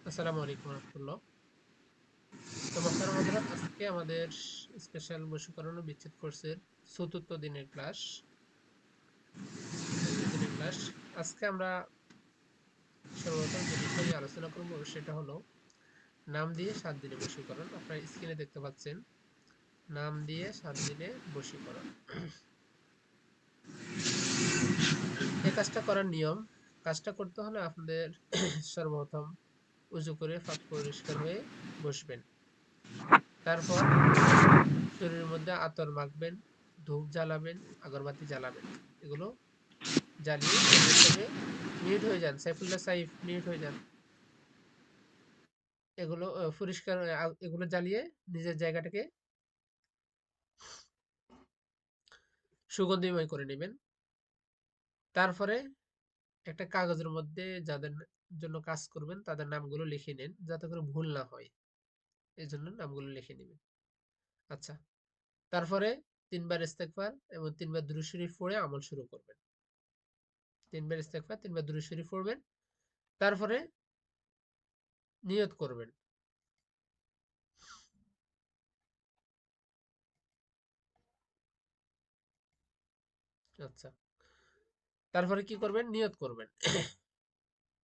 আসসালামু আলাইকুম রহমতুল্লাহ। তো মোহতারাম হযরত, আজকে আমাদের স্পেশাল বশীকরণ ও বিচ্ছেদ কোর্সের চতুর্থ দিনের ক্লাস। আজকে আমরা সর্বপ্রথম যে বিষয় নিয়ে আলোচনা করব সেটা হলো নাম দিয়ে 7 দিনে বশীকরণ। আপনারা স্ক্রিনে দেখতে পাচ্ছেন নাম দিয়ে 7 দিনে বশীকরণ। এই কাজটা করার নিয়ম, কাজটা করতে হলে আপনাদের সর্বপ্রথম উজু করে পাক পরিষ্কার হয়ে বসবেন। তারপর শরীরের মধ্যে আতর মাখবেন, ধূপ জ্বালাবেন, আগরবাতি জ্বালাবেন। এগুলো জ্বালিয়ে থেকে মিউট হয়ে যান। সাইফুল্লাহ সাইফ মিউট হয়ে যান। এগুলো পরিষ্কার এগুলো জ্বালিয়ে নিজের জায়গাটাকে সুগন্ধিময় করে নেবেন। তারপরে একটা কাগজের মধ্যে যাদের জন্য কাজ করবেন তাদের নামগুলো লিখে নেন, যাতে করে ভুল না হয়। এই জন্য নামগুলো লিখে নেবেন। আচ্ছা, তারপরে 3 বার ইস্তেগফার এবং 3 বার দুরূদ শরীফ পড়ে আমল শুরু করবেন। 3 বার ইস্তেগফার, 3 বার দুরূদ শরীফ পড়বেন। তারপরে নিয়ত করবেন। আচ্ছা, তারপরে কি করবেন? নিয়ত করবেন।